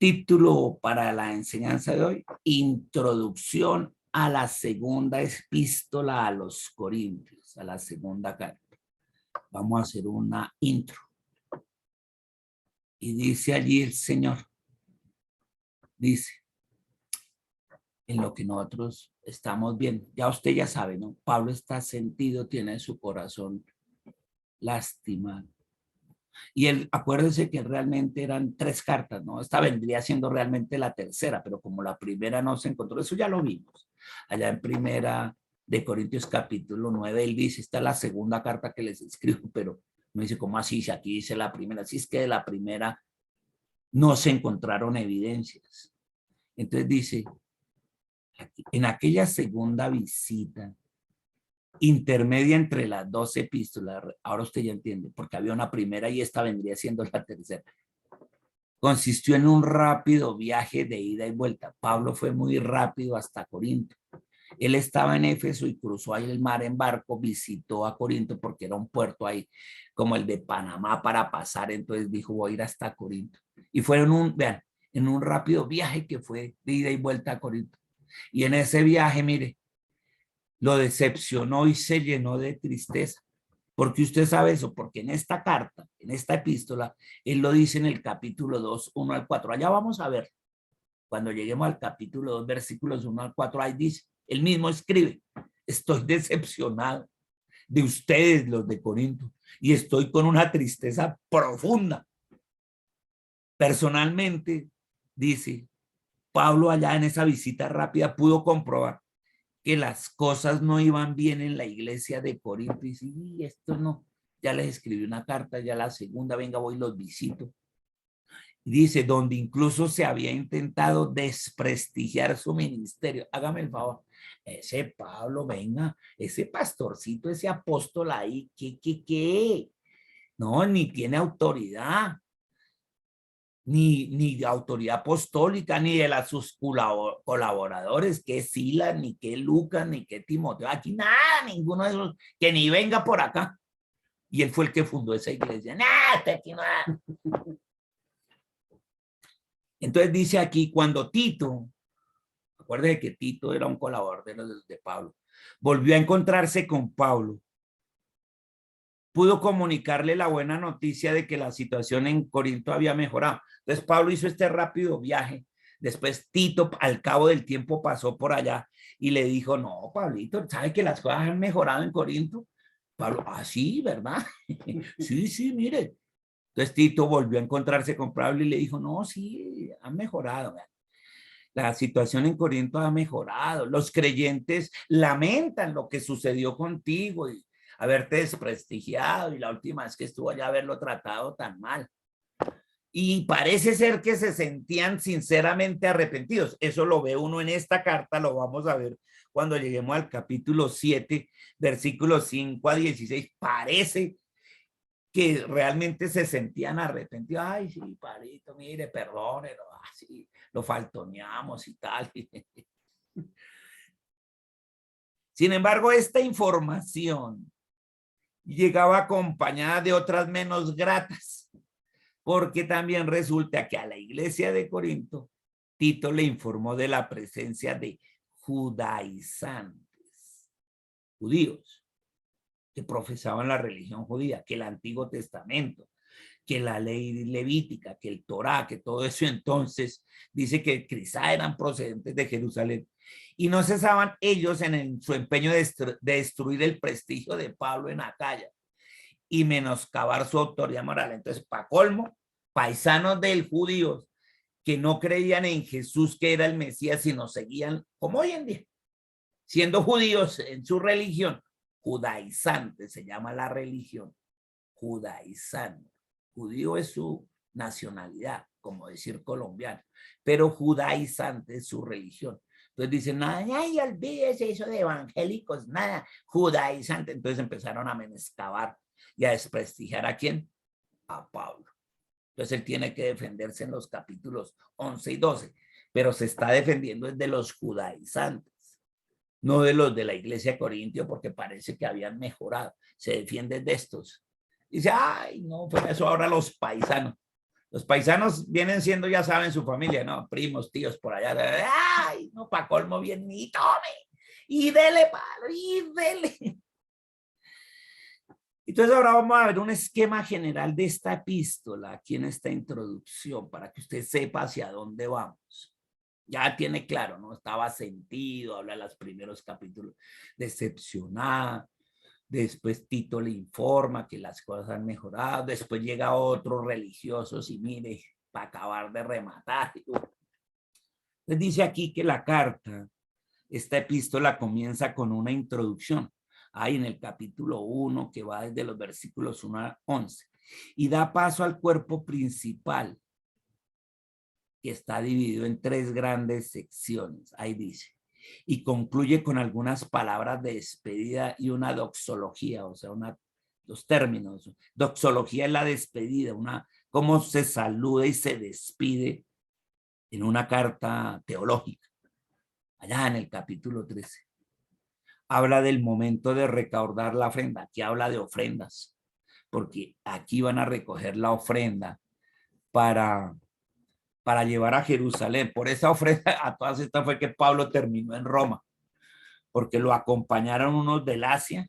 Título para la enseñanza de hoy: Introducción a la segunda epístola a los Corintios, a la segunda carta. Vamos a hacer una intro. Y dice allí el Señor, dice, en lo que nosotros estamos viendo, ya usted ya sabe, ¿no? Pablo está sentido, tiene su corazón lastimado. Y él, acuérdense que realmente eran 3 cartas, ¿no? Esta vendría siendo realmente la tercera, pero como la primera no se encontró, eso ya lo vimos. Allá en primera de Corintios capítulo 9, él dice, esta es la segunda carta que les escribo, pero me dice, ¿cómo así? Si aquí dice la primera, si es que de la primera no se encontraron evidencias. Entonces dice, en aquella segunda visita, intermedia entre las 2 epístolas, ahora usted ya entiende, porque había una primera y esta vendría siendo la tercera. Consistió en un rápido viaje de ida y vuelta. Pablo fue muy rápido hasta Corinto. Él estaba en Éfeso y cruzó ahí el mar en barco, visitó a Corinto porque era un puerto ahí como el de Panamá para pasar, entonces dijo, voy a ir hasta Corinto. Y fueron vean, en un rápido viaje que fue de ida y vuelta a Corinto. Y en ese viaje, mire, lo decepcionó y se llenó de tristeza. Porque usted sabe eso, porque en esta carta, en esta epístola, él lo dice en el capítulo 2, 1 al 4. Allá vamos a ver, cuando lleguemos al capítulo 2, versículos 1 al 4, ahí dice, él mismo escribe, estoy decepcionado de ustedes, los de Corinto, y estoy con una tristeza profunda. Personalmente, dice, Pablo allá en esa visita rápida pudo comprobar que las cosas no iban bien en la iglesia de Corinto. Y sí, esto no, ya les escribí una carta, ya la segunda, venga, voy y los visito. Dice, donde incluso se había intentado desprestigiar su ministerio. Hágame el favor, ese Pablo, venga, ese pastorcito, ese apóstol ahí, ¿qué? No, ni tiene autoridad. Ni de autoridad apostólica, ni de sus colaboradores, que es Silas, ni que Lucas, ni que Timoteo, aquí nada, ninguno de esos, que ni venga por acá. Y él fue el que fundó esa iglesia. Nada, aquí nada. Entonces dice aquí, cuando Tito, acuérdense que Tito era un colaborador de Pablo, volvió a encontrarse con Pablo, pudo comunicarle la buena noticia de que la situación en Corinto había mejorado. Entonces Pablo hizo este rápido viaje. Después Tito, al cabo del tiempo, pasó por allá y le dijo, no, Pablito, ¿sabe que las cosas han mejorado en Corinto? Pablo, sí, ¿verdad? Sí, mire. Entonces Tito volvió a encontrarse con Pablo y le dijo, no, sí, han mejorado. La situación en Corinto ha mejorado. Los creyentes lamentan lo que sucedió contigo y haberte desprestigiado, y la última vez que estuvo allá haberlo tratado tan mal. Y parece ser que se sentían sinceramente arrepentidos. Eso lo ve uno en esta carta, lo vamos a ver cuando lleguemos al capítulo 7, versículos 5 a 16. Parece que realmente se sentían arrepentidos. Ay, sí, Parito, mire, perdónelo, así lo faltoneamos y tal. Sin embargo, esta información llegaba acompañada de otras menos gratas, porque también resulta que a la iglesia de Corinto, Tito le informó de la presencia de judaizantes, judíos, que profesaban la religión judía, que el Antiguo Testamento, que la ley levítica, que el Torá, que todo eso. Entonces dice que quizá eran procedentes de Jerusalén y no cesaban ellos en su empeño de destruir el prestigio de Pablo en Acaya y menoscabar su autoridad moral. Entonces, para colmo, paisanos del judíos que no creían en Jesús, que era el Mesías, sino seguían, como hoy en día, siendo judíos en su religión, judaizante se llama la religión, judaizante. Judío es su nacionalidad, como decir colombiano, pero judaizante es su religión. Entonces dicen, ay, olvídese eso de evangélicos, nada, judaizante. Entonces empezaron a menoscabar y a desprestigiar ¿a quién? A Pablo. Entonces él tiene que defenderse en los capítulos 11 y 12, pero se está defendiendo de los judaizantes, no de los de la iglesia de Corintio, porque parece que habían mejorado. Se defienden de estos. Dice, ay, no, pues eso ahora los paisanos. Los paisanos vienen siendo, ya saben, su familia, ¿no? Primos, tíos por allá. ¡Ay! No, pa' colmo bien, y tome. Y dele palo, y dele. Entonces ahora vamos a ver un esquema general de esta epístola aquí en esta introducción para que usted sepa hacia dónde vamos. Ya tiene claro, ¿no? Estaba sentido, habla de los primeros capítulos, decepcionada. Después Tito le informa que las cosas han mejorado. Después llega otro religioso y mire, para acabar de rematar. Les dice aquí que la carta, esta epístola comienza con una introducción. Ahí en el capítulo 1 que va desde los versículos 1 a 11 y da paso al cuerpo principal que está dividido en 3 grandes secciones. Ahí dice, y concluye con algunas palabras de despedida y una doxología, o sea, los términos. Doxología es la despedida, cómo se saluda y se despide en una carta teológica. Allá en el capítulo 13. Habla del momento de recaudar la ofrenda. Aquí habla de ofrendas, porque aquí van a recoger la ofrenda para llevar a Jerusalén. Por esa ofrenda, a todas estas fue que Pablo terminó en Roma, porque lo acompañaron unos del Asia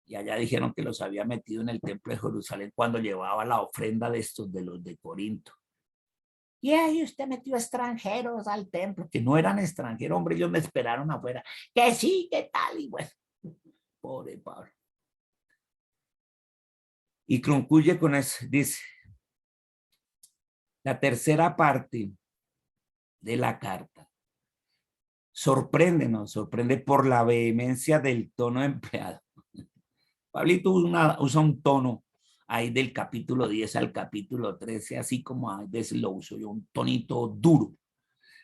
y allá dijeron que los había metido en el templo de Jerusalén cuando llevaba la ofrenda de estos, de los de Corinto. Y ahí usted metió extranjeros al templo, que no eran extranjeros, hombre, ellos me esperaron afuera, que sí, que tal, y bueno, pobre Pablo. Y concluye con eso, dice, la tercera parte de la carta nos sorprende por la vehemencia del tono empleado. Pablito usa un tono ahí del capítulo 10 al capítulo 13, así como a veces lo uso yo, un tonito duro.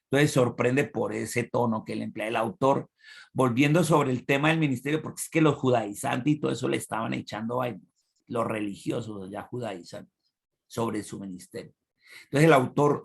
Entonces sorprende por ese tono que le emplea el autor, volviendo sobre el tema del ministerio, porque es que los judaizantes y todo eso le estaban echando a los religiosos ya judaizantes sobre su ministerio. Entonces el autor,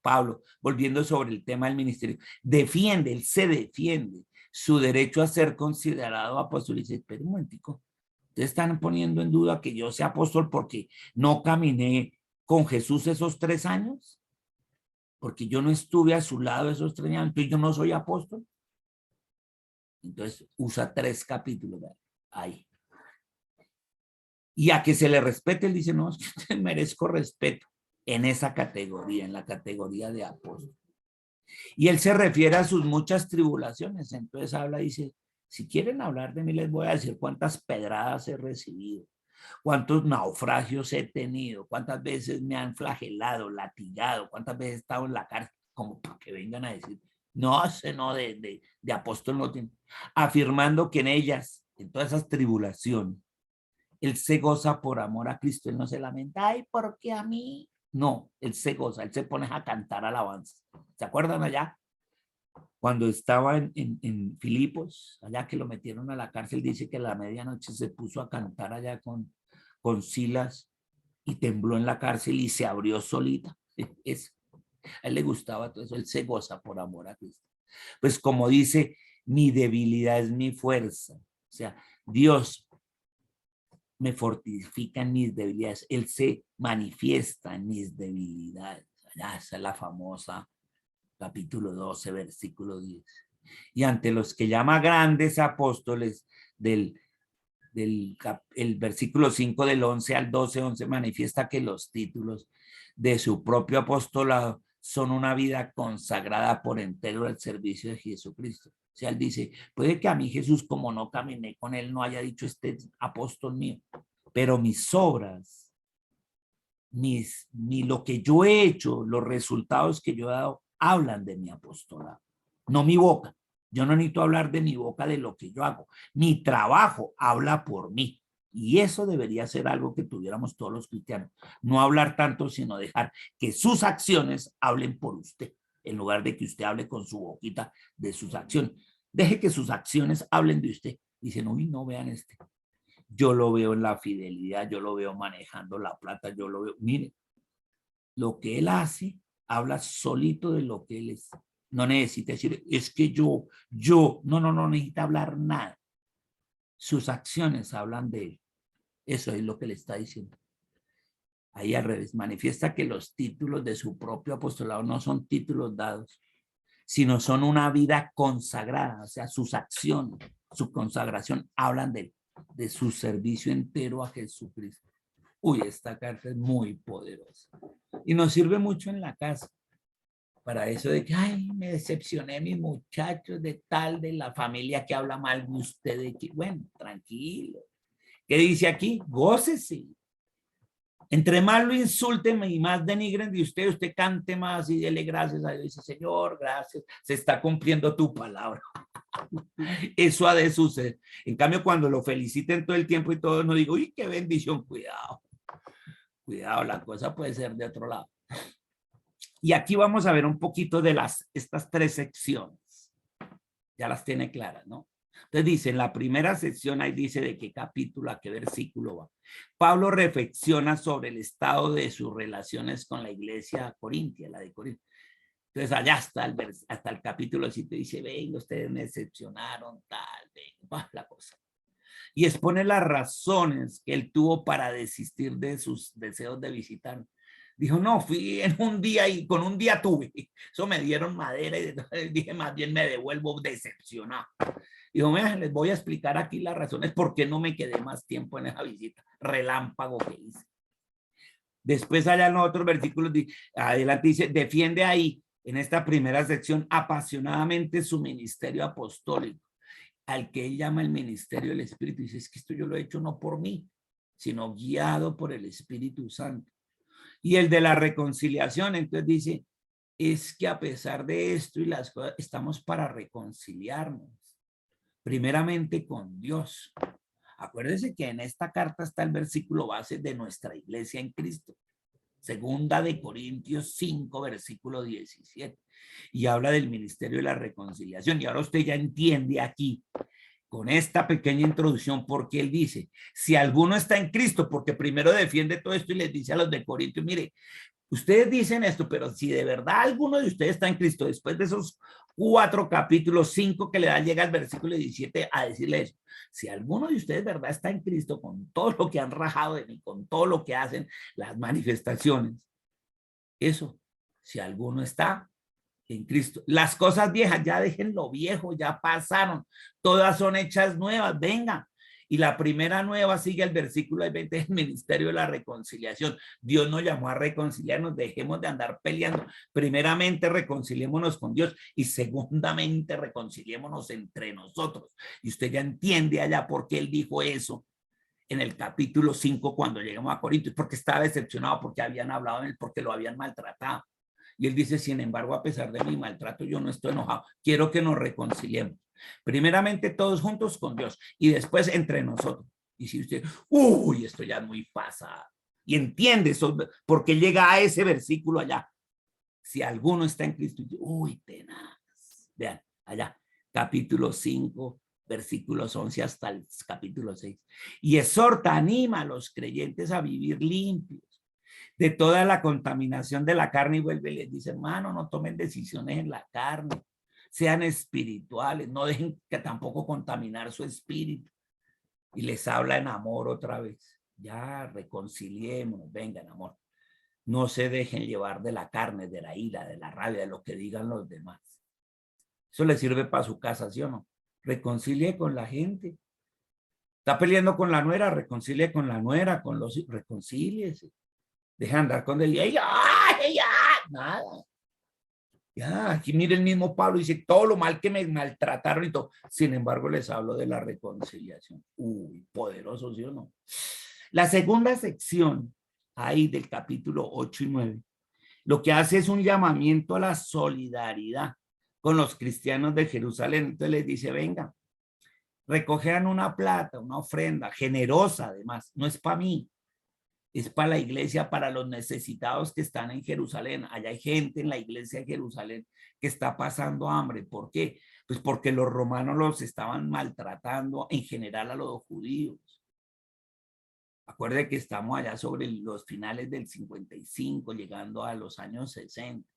Pablo, volviendo sobre el tema del ministerio, él se defiende su derecho a ser considerado apóstol. Y dice, espera un momentico, ustedes están poniendo en duda que yo sea apóstol porque no caminé con Jesús esos 3 años, porque yo no estuve a su lado esos 3 años, entonces yo no soy apóstol. Entonces usa 3 capítulos ahí. Y a que se le respete, él dice, no, es que merezco respeto en esa categoría, en la categoría de apóstol. Y él se refiere a sus muchas tribulaciones, entonces habla, dice, si quieren hablar de mí, les voy a decir cuántas pedradas he recibido, cuántos naufragios he tenido, cuántas veces me han flagelado, latigado, cuántas veces he estado en la cárcel, como para que vengan a decir, no, ese no, de apóstol no tiene, afirmando que en ellas, en todas esas tribulaciones, él se goza por amor a Cristo, él no se lamenta, ay, ¿por qué a mí? No, él se goza, él se pone a cantar alabanzas. ¿Se acuerdan allá? Cuando estaba en Filipos, allá que lo metieron a la cárcel, dice que a la medianoche se puso a cantar allá con Silas y tembló en la cárcel y se abrió solita. Eso. A él le gustaba todo eso, él se goza por amor a Cristo. Pues como dice, mi debilidad es mi fuerza. O sea, Dios me fortifica en mis debilidades. Él se manifiesta en mis debilidades. Allá esa es la famosa capítulo 12, versículo 10. Y ante los que llama grandes apóstoles el versículo 5 del 11 al 12, 11 manifiesta que los títulos de su propio apostolado son una vida consagrada por entero al servicio de Jesucristo. O sea, él dice, puede que a mí Jesús, como no caminé con él, no haya dicho este apóstol mío, pero mis obras, lo que yo he hecho, los resultados que yo he dado, hablan de mi apostolado, no mi boca. Yo no necesito hablar de mi boca de lo que yo hago. Mi trabajo habla por mí. Y eso debería ser algo que tuviéramos todos los cristianos. No hablar tanto, sino dejar que sus acciones hablen por usted, en lugar de que usted hable con su boquita de sus acciones. Deje que sus acciones hablen de usted. Dicen, uy, no, vean este. Yo lo veo en la fidelidad, yo lo veo manejando la plata, yo lo veo. Mire, lo que él hace habla solito de lo que él es. No necesita decir, es que no necesita hablar nada. Sus acciones hablan de él. Eso es lo que le está diciendo. Ahí al revés, manifiesta que los títulos de su propio apostolado no son títulos dados, sino son una vida consagrada, o sea, sus acciones, su consagración, hablan de su servicio entero a Jesucristo. Uy, esta carta es muy poderosa y nos sirve mucho en la casa para eso de que, ay, me decepcioné, mis muchachos, de tal, de la familia que habla mal de usted, de que, bueno, tranquilo. ¿Qué dice aquí? Gócese. Entre más lo insulten y más denigren de usted, usted cante más y dele gracias a Dios. Dice, Señor, gracias, se está cumpliendo tu palabra. Eso ha de suceder. En cambio, cuando lo feliciten todo el tiempo y todo, no digo, uy, qué bendición, cuidado. Cuidado, la cosa puede ser de otro lado. Y aquí vamos a ver un poquito de estas tres secciones. Ya las tiene claras, ¿no? Entonces dice, en la primera sección ahí dice de qué capítulo, a qué versículo va. Pablo reflexiona sobre el estado de sus relaciones con la iglesia corintia, la de Corinto. Entonces allá hasta el capítulo 7 dice, venga, ustedes me decepcionaron, tal, venga, la cosa. Y expone las razones que él tuvo para desistir de sus deseos de visitar. Dijo, no, fui en un día y con un día tuve. Eso me dieron madera y dije, más bien me devuelvo decepcionado. Dijo, mira, les voy a explicar aquí las razones por qué no me quedé más tiempo en esa visita. Relámpago que hice. Después allá en los otros versículos, adelante dice, defiende ahí, en esta primera sección, apasionadamente su ministerio apostólico, al que él llama el ministerio del Espíritu. Dice, es que esto yo lo he hecho no por mí, sino guiado por el Espíritu Santo. Y el de la reconciliación, entonces dice, es que a pesar de esto y las cosas, estamos para reconciliarnos, primeramente con Dios. Acuérdense que en esta carta está el versículo base de nuestra iglesia en Cristo. Segunda de Corintios 5, versículo 17. Y habla del ministerio de la reconciliación. Y ahora usted ya entiende aquí, con esta pequeña introducción, porque él dice, si alguno está en Cristo, porque primero defiende todo esto y les dice a los de Corintios, mire, ustedes dicen esto, pero si de verdad alguno de ustedes está en Cristo, después de esos 4 capítulos, 5 que le da, llega el versículo 17 a decirle eso. Si alguno de ustedes de verdad está en Cristo, con todo lo que han rajado de mí, con todo lo que hacen las manifestaciones, eso, si alguno está en Cristo, las cosas viejas, ya dejen lo viejo, ya pasaron, todas son hechas nuevas, venga. Y la primera nueva sigue el versículo 20, el ministerio de la reconciliación. Dios nos llamó a reconciliarnos, dejemos de andar peleando. Primeramente reconciliémonos con Dios y segundamente reconciliémonos entre nosotros. Y usted ya entiende allá por qué él dijo eso en el capítulo 5 cuando llegamos a Corintios, porque estaba decepcionado, porque habían hablado en él, porque lo habían maltratado. Y él dice, sin embargo, a pesar de mi maltrato, yo no estoy enojado. Quiero que nos reconciliemos. Primeramente todos juntos con Dios y después entre nosotros. Y si usted, uy, esto ya es muy pasado. Y entiende eso, porque llega a ese versículo allá. Si alguno está en Cristo, uy, tenaz. Vean, allá, capítulo 5, versículos 11 hasta el capítulo 6. Y exhorta, anima a los creyentes a vivir limpios de toda la contaminación de la carne y vuelve y les dice, hermano, no tomen decisiones en la carne, sean espirituales, no dejen que tampoco contaminar su espíritu. Y les habla en amor otra vez. Ya reconciliémonos, vengan, amor. No se dejen llevar de la carne, de la ira, de la rabia, de lo que digan los demás. Eso le sirve para su casa, ¿sí o no? Reconcilie con la gente. Está peleando con la nuera, reconcilie con la nuera, con los reconcíliese. Deja andar con él. ¡Ya! Nada. Ya, aquí mire el mismo Pablo, dice todo lo mal que me maltrataron y todo. Sin embargo, les hablo de la reconciliación. Uy, poderoso, ¿sí o no? La segunda sección, ahí del capítulo 8 y 9, lo que hace es un llamamiento a la solidaridad con los cristianos de Jerusalén. Entonces les dice, venga, recojan una plata, una ofrenda generosa además, no es para mí, es para la iglesia, para los necesitados que están en Jerusalén. Allá hay gente en la iglesia de Jerusalén que está pasando hambre. ¿Por qué? Pues porque los romanos los estaban maltratando en general a los judíos. Acuerde que estamos allá sobre los finales del 55, llegando a los años 60.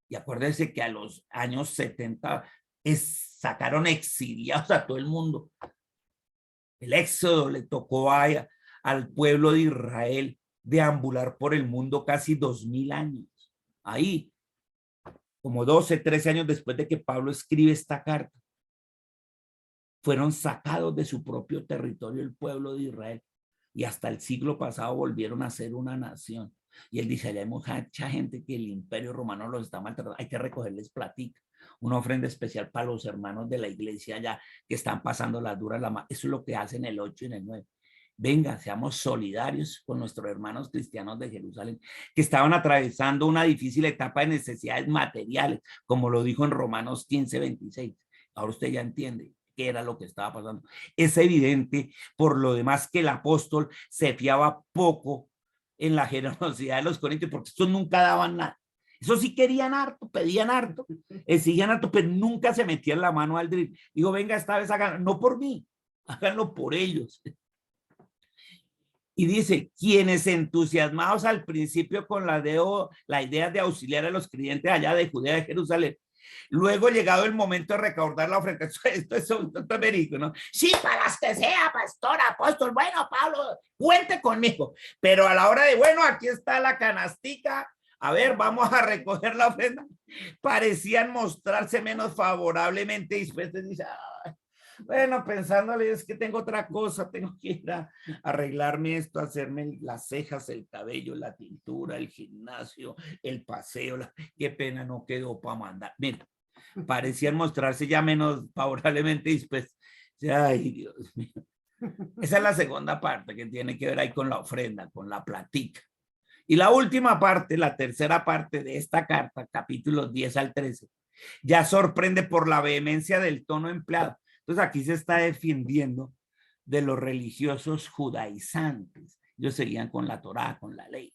Y acuérdese que a los años 70 sacaron exiliados a todo el mundo. El éxodo le tocó al pueblo de Israel deambular por el mundo casi 2000 años. Ahí, como 12, 13 años después de que Pablo escribe esta carta, fueron sacados de su propio territorio el pueblo de Israel y hasta el siglo pasado volvieron a ser una nación. Y él dice, allá hay mucha gente que el imperio romano los está maltratando, hay que recogerles platica, una ofrenda especial para los hermanos de la iglesia allá que están pasando las duras, eso es lo que hacen el 8 y en el 9. Venga, seamos solidarios con nuestros hermanos cristianos de Jerusalén, que estaban atravesando una difícil etapa de necesidades materiales, como lo dijo en Romanos 15:26. Ahora usted ya entiende qué era lo que estaba pasando. Es evidente, por lo demás, que el apóstol se fiaba poco en la generosidad de los corintios, porque estos nunca daban nada. Eso sí querían harto, pedían harto, exigían harto, pero nunca se metían la mano al drill. Digo, venga, esta vez hagan, no por mí, háganlo por ellos. Y dice, quienes entusiasmados al principio con la idea de auxiliar a los creyentes allá de Judea de Jerusalén, luego llegado el momento de recaudar la ofrenda, esto es verídico, ¿no? Sí, para las que sea, pastor, apóstol, bueno, Pablo, cuente conmigo, pero a la hora de, bueno, aquí está la canastica, a ver, vamos a recoger la ofrenda, parecían mostrarse menos favorablemente dispuestos, dice, bueno, pensándole, es que tengo otra cosa, tengo que ir a arreglarme esto, hacerme las cejas, el cabello, la tintura, el gimnasio, el paseo, qué pena, no quedó para mandar. Mira, parecían mostrarse ya menos favorablemente dispuestos. Ay, Dios mío. Esa es la segunda parte que tiene que ver ahí con la ofrenda, con la platica. Y la última parte, la tercera parte de esta carta, capítulos 10 al 13, ya sorprende por la vehemencia del tono empleado. Entonces aquí se está defendiendo de los religiosos judaizantes. Ellos seguían con la Torá, con la ley.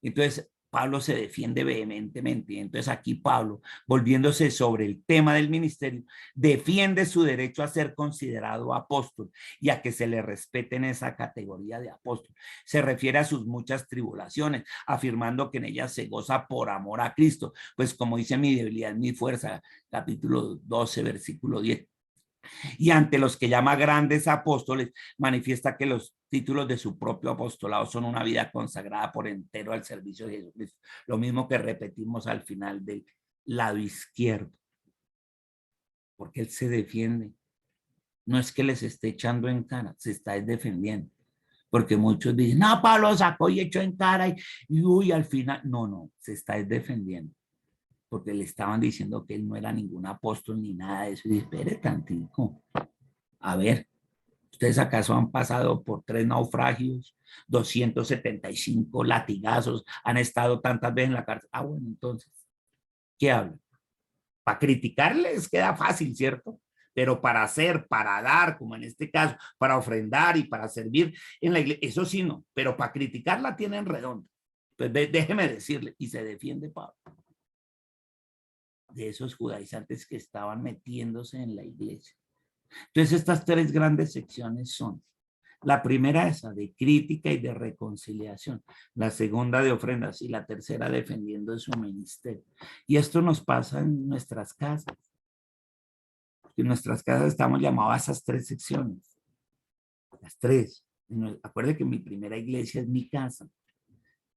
Entonces Pablo se defiende vehementemente. Y entonces aquí Pablo, volviéndose sobre el tema del ministerio, defiende su derecho a ser considerado apóstol y a que se le respete en esa categoría de apóstol. Se refiere a sus muchas tribulaciones, afirmando que en ellas se goza por amor a Cristo. Pues como dice, mi debilidad es mi fuerza, capítulo 12, versículo 10. Y ante los que llama grandes apóstoles, manifiesta que los títulos de su propio apostolado son una vida consagrada por entero al servicio de Jesucristo. Lo mismo que repetimos al final del lado izquierdo, porque él se defiende. No es que les esté echando en cara, se está defendiendo. Porque muchos dicen, no, Pablo sacó y echó en cara y uy, al final, no, se está defendiendo. Porque le estaban diciendo que él no era ningún apóstol ni nada de eso. Y espere tantico. A ver, ¿ustedes acaso han pasado por 3 naufragios, 275 latigazos, han estado tantas veces en la cárcel? Ah, bueno, entonces, ¿qué hablan? Para criticarles queda fácil, ¿cierto? Pero para hacer, para dar, como en este caso, para ofrendar y para servir en la iglesia, eso sí no, pero para criticarla tienen redonda. Pues déjeme decirle, y se defiende Pablo de esos judaizantes que estaban metiéndose en la iglesia. Entonces, estas 3 grandes secciones son: la primera esa de crítica y de reconciliación, la segunda de ofrendas y la tercera defendiendo de su ministerio. Y esto nos pasa en nuestras casas. En nuestras casas estamos llamados a esas 3 secciones. Las 3. Acuérdense que mi primera iglesia es mi casa.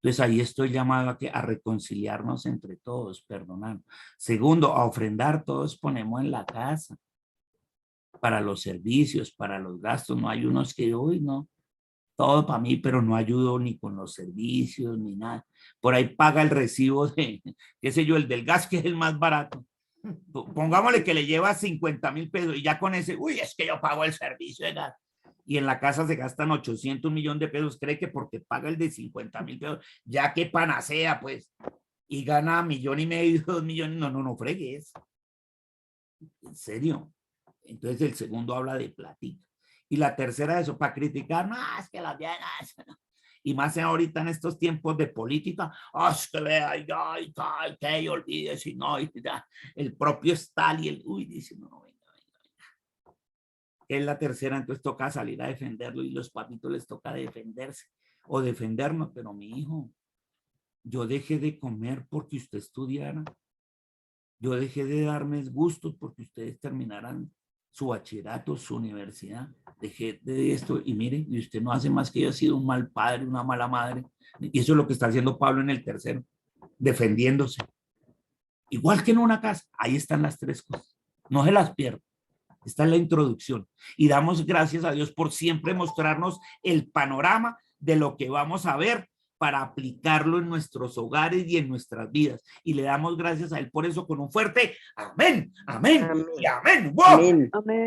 Entonces ahí estoy llamado a reconciliarnos entre todos, perdonar. Segundo, a ofrendar, todos ponemos en la casa para los servicios, para los gastos. No hay unos que, uy, no, todo para mí, pero no ayudo ni con los servicios ni nada. Por ahí paga el recibo de, qué sé yo, el del gas, que es el más barato. Pongámosle que le lleva 50,000 pesos y ya con ese, uy, es que yo pago el servicio de gas. Y en la casa se gastan 800 millones de pesos, cree que porque paga el de 50,000 pesos, ya que panacea, pues, y gana 1,500,000, 2 millones, no fregues. En serio. Entonces el segundo habla de platica. Y la tercera, eso, para criticar, no, es que las viejas, y más ahorita en estos tiempos de política, es que vea, que olvide, si no, el propio Stalin, uy, dice, no, venga. Es la tercera, entonces toca salir a defenderlo y los papitos les toca defenderse o defendernos, pero mi hijo, yo dejé de comer porque usted estudiara, yo dejé de darme gustos porque ustedes terminaran su bachillerato, su universidad, dejé de esto y mire, y usted no hace más que yo, ha sido un mal padre, una mala madre. Y eso es lo que está haciendo Pablo en el tercero, defendiéndose. Igual que en una casa, ahí están las tres cosas. No se las pierda. Esta es la introducción. Y damos gracias a Dios por siempre mostrarnos el panorama de lo que vamos a ver para aplicarlo en nuestros hogares y en nuestras vidas. Y le damos gracias a Él por eso con un fuerte amén, amén, Amén. y amén. ¡Wow! Amén. Amén.